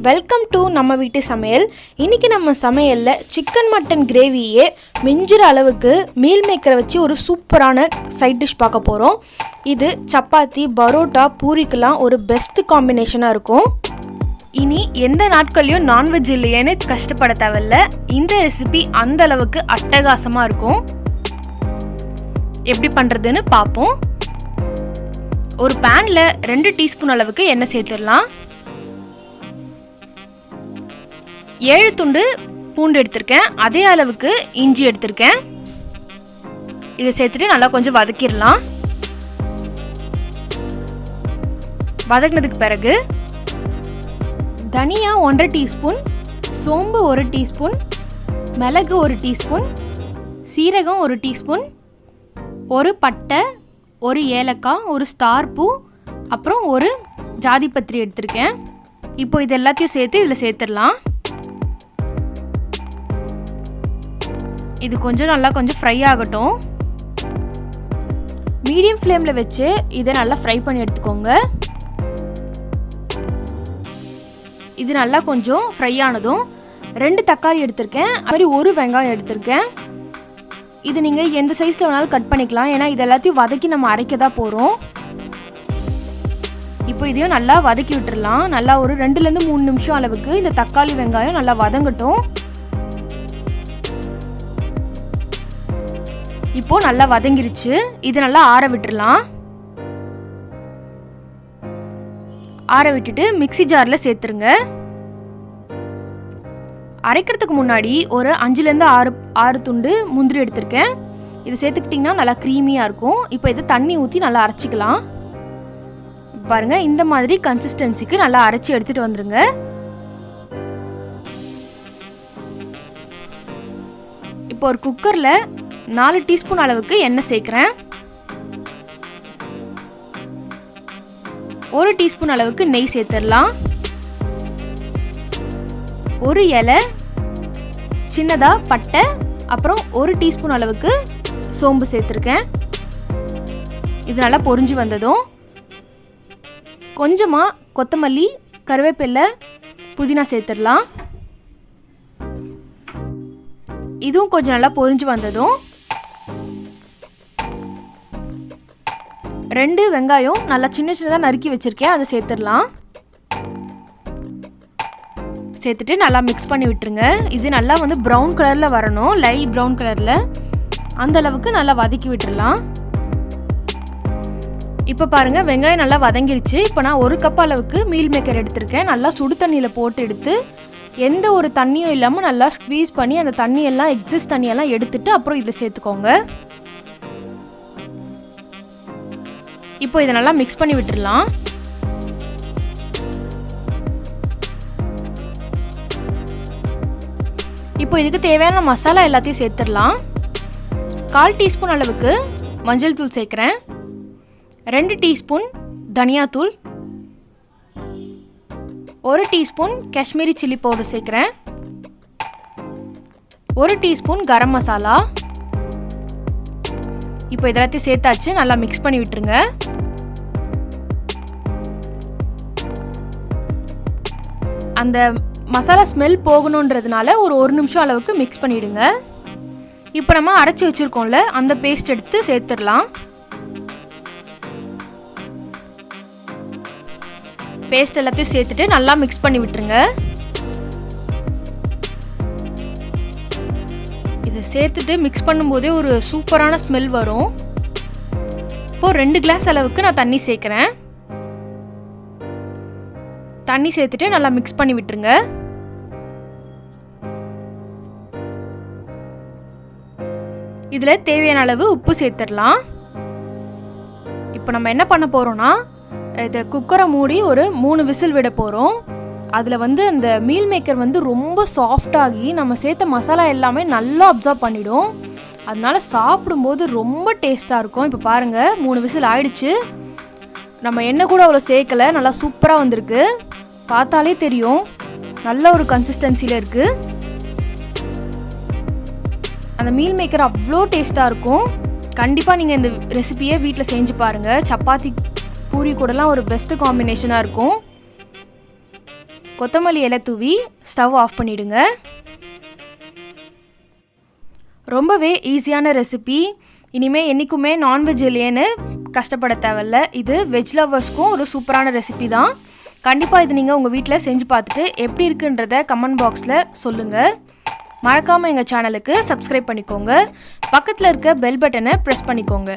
Welcome to நம்ம வீட்டு சமையல். இன்றைக்கி நம்ம சமையலில் சிக்கன் மட்டன் கிரேவியே மிஞ்சுற அளவுக்கு மீல் மேக்கரை வச்சு ஒரு சூப்பரான சைட் டிஷ் பார்க்க போகிறோம். இது சப்பாத்தி, பரோட்டா, பூரிக்கெலாம் ஒரு பெஸ்ட் காம்பினேஷனாக இருக்கும். இனி எந்த நாட்கள்லையும் நான்வெஜ் இல்லையேன்னு கஷ்டப்பட தேவையில்ல. இந்த ரெசிபி அந்த அளவுக்கு அட்டகாசமாக இருக்கும். எப்படி பண்ணுறதுன்னு பார்ப்போம். ஒரு பேனில் 2 டீஸ்பூன் அளவுக்கு எண்ணெய் சேர்த்துடலாம். 7 துண்டு பூண்டு எடுத்திருக்கேன். அதே அளவுக்கு இஞ்சி எடுத்திருக்கேன். இதை சேர்த்துட்டு நல்லா கொஞ்சம் வதக்கிடலாம். வதக்கினதுக்கு பிறகு தனியா 1.5 டீஸ்பூன், சோம்பு 1 டீஸ்பூன், மிளகு 1 டீஸ்பூன், சீரகம் 1 டீஸ்பூன், ஒரு பட்டை, ஒரு ஏலக்காய், ஒரு ஸ்டார் பூ, அப்புறம் ஒரு ஜாதிபத்திரி எடுத்திருக்கேன். இப்போ இது எல்லாத்தையும் சேர்த்து இதில் சேர்த்துடலாம். இது கொஞ்சம் ஃப்ரை ஆகட்டும். மீடியம் ஃப்ளேமில் வச்சு இதை நல்லா ஃப்ரை பண்ணி எடுத்துக்கோங்க. இது நல்லா கொஞ்சம் ஃப்ரை ஆனதும் 2 தக்காளி எடுத்திருக்கேன். அது மாதிரி 1 வெங்காயம் எடுத்திருக்கேன். இது நீங்கள் எந்த சைஸில் வேணாலும் கட் பண்ணிக்கலாம். ஏன்னா இது எல்லாத்தையும் வதக்கி நம்ம அரைக்க தான் போகிறோம். இப்போ இதையும் நல்லா வதக்கி விட்டுடலாம். நல்லா ஒரு 2-3 நிமிஷம் அளவுக்கு இந்த தக்காளி வெங்காயம் நல்லா வதங்கட்டும். இப்போ நல்லா வதங்கிருச்சு. இது நல்லா ஆற விட்டுடலாம். ஆற விட்டுட்டு மிக்ஸி ஜாரில் சேர்த்துருங்க. அரைக்கிறதுக்கு முன்னாடி ஒரு 5-6 துண்டு முந்திரி எடுத்திருக்கேன். இதை சேர்த்துக்கிட்டிங்கன்னா நல்லா க்ரீமியாக இருக்கும். இப்போ இதை தண்ணி ஊற்றி நல்லா அரைச்சிக்கலாம். பாருங்கள், இந்த மாதிரி கன்சிஸ்டன்சிக்கு நல்லா அரைச்சி எடுத்துகிட்டு வந்துடுங்க. இப்போ ஒரு குக்கரில் 4 டீஸ்பூன் அளவுக்கு எண்ணெய் சேர்க்குறேன். 1 டீஸ்பூன் அளவுக்கு நெய் சேர்த்துடலாம். 1 இலை சின்னதாக பட்டை, அப்புறம் 1 டீஸ்பூன் அளவுக்கு சோம்பு சேர்த்துருக்கேன். இது நல்லா பொரிஞ்சு வந்ததும் கொஞ்சமாக கொத்தமல்லி, கருவேப்பிலை, புதினா சேர்த்துடலாம். இதுவும் கொஞ்சம் நல்லா பொரிஞ்சு வந்ததும் 2 வெங்காயம் நல்லா சின்னதாக நறுக்கி வச்சுருக்கேன். அதை சேர்த்துடலாம். சேர்த்துட்டு நல்லா மிக்ஸ் பண்ணி விட்டுருங்க. இது நல்லா ப்ரௌன் கலரில் வரணும், லைட் ப்ரௌன் கலரில். அந்த அளவுக்கு நல்லா வதக்கி விட்டுடலாம். இப்போ பாருங்கள், வெங்காயம் நல்லா வதங்கிருச்சு. இப்போ நான் 1 கப் அளவுக்கு மீல் மேக்கர் எடுத்திருக்கேன். நல்லா சுடு தண்ணியில் போட்டு எடுத்து எந்த ஒரு தண்ணியும் இல்லாமல் நல்லா ஸ்க்வீஸ் பண்ணி அந்த தண்ணியெல்லாம் எக்ஸஸ் தண்ணியெல்லாம் எடுத்துட்டு அப்புறம் இதை சேர்த்துக்கோங்க. இப்போ இதை நல்லா மிக்ஸ் பண்ணி விட்டுடலாம். இப்போ இதுக்கு தேவையான மசாலா எல்லாத்தையும் சேர்த்துடலாம். 1/4 டீஸ்பூன் அளவுக்கு மஞ்சள் தூள் சேர்க்குறேன். 2 டீஸ்பூன் தனியாத்தூள், 1 டீஸ்பூன் காஷ்மீரி சில்லி பவுடர் சேர்க்குறேன். 1 டீஸ்பூன் கரம் மசாலா. இப்போ இதெல்லாத்தையும் சேர்த்தாச்சு. நல்லா மிக்ஸ் பண்ணி விட்டுருங்க. அந்த மசாலா ஸ்மெல் போகணுன்றதுனால ஒரு 1 நிமிஷம் அளவுக்கு மிக்ஸ் பண்ணிவிடுங்க. இப்போ நம்ம அரைச்சி வச்சுருக்கோம்ல, அந்த பேஸ்ட் எடுத்து சேர்த்துடலாம். பேஸ்ட் எல்லாத்தையும் சேர்த்துட்டு நல்லா மிக்ஸ் பண்ணி விட்டுருங்க. இதை சேர்த்துட்டு மிக்ஸ் பண்ணும்போதே ஒரு சூப்பரான ஸ்மெல் வரும். இப்போது 2 கிளாஸ் அளவுக்கு நான் தண்ணி சேர்க்குறேன். தண்ணி சேர்த்துட்டு நல்லா மிக்ஸ் பண்ணி விட்டுருங்க. இதில் தேவையான அளவு உப்பு சேர்த்துடலாம். இப்போ நம்ம என்ன பண்ண போகிறோம்னா, இதை குக்கரை மூடி ஒரு 3 விசில் விட போகிறோம். அதில் அந்த மீல் மேக்கர் ரொம்ப சாஃப்டாகி நம்ம சேர்த்த மசாலா எல்லாமே நல்லா அப்சர்வ் பண்ணிடும். அதனால சாப்பிடும்போது ரொம்ப டேஸ்ட்டாக இருக்கும். இப்போ பாருங்கள், 3 விசில் ஆயிடுச்சு. நம்ம எண்ணெய் கூட அவ்வளோ சேர்க்கலை. நல்லா சூப்பராக வந்திருக்கு. பார்த்தாலே தெரியும் நல்ல ஒரு கன்சிஸ்டன்சியில் இருக்குது. அந்த மீல் மேக்கர் அவ்வளோ டேஸ்ட்டாக இருக்கும். கண்டிப்பாக நீங்கள் இந்த ரெசிபியை வீட்டில் செஞ்சு பாருங்கள். சப்பாத்தி, பூரி கூடலாம் ஒரு பெஸ்ட்டு காம்பினேஷனாக இருக்கும். கொத்தமல்லி இலை தூவி ஸ்டவ் ஆஃப் பண்ணிவிடுங்க. ரொம்பவே ஈஸியான ரெசிபி. இனிமேல் என்றைக்குமே நான்வெஜ் இல்லையேன்னு கஷ்டப்பட தேவையில்ல. இது வெஜ் லவர்ஸ்க்கும் ஒரு சூப்பரான ரெசிபி தான். கண்டிப்பாக இது நீங்கள் உங்கள் வீட்டில் செஞ்சு பார்த்துட்டு எப்படி இருக்குன்றத கமெண்ட் பாக்ஸில் சொல்லுங்கள். மறக்காமல் எங்கள் சேனலுக்கு சப்ஸ்கிரைப் பண்ணிக்கோங்க. பக்கத்தில் இருக்க பெல் பட்டனை ப்ரெஸ் பண்ணிக்கோங்க.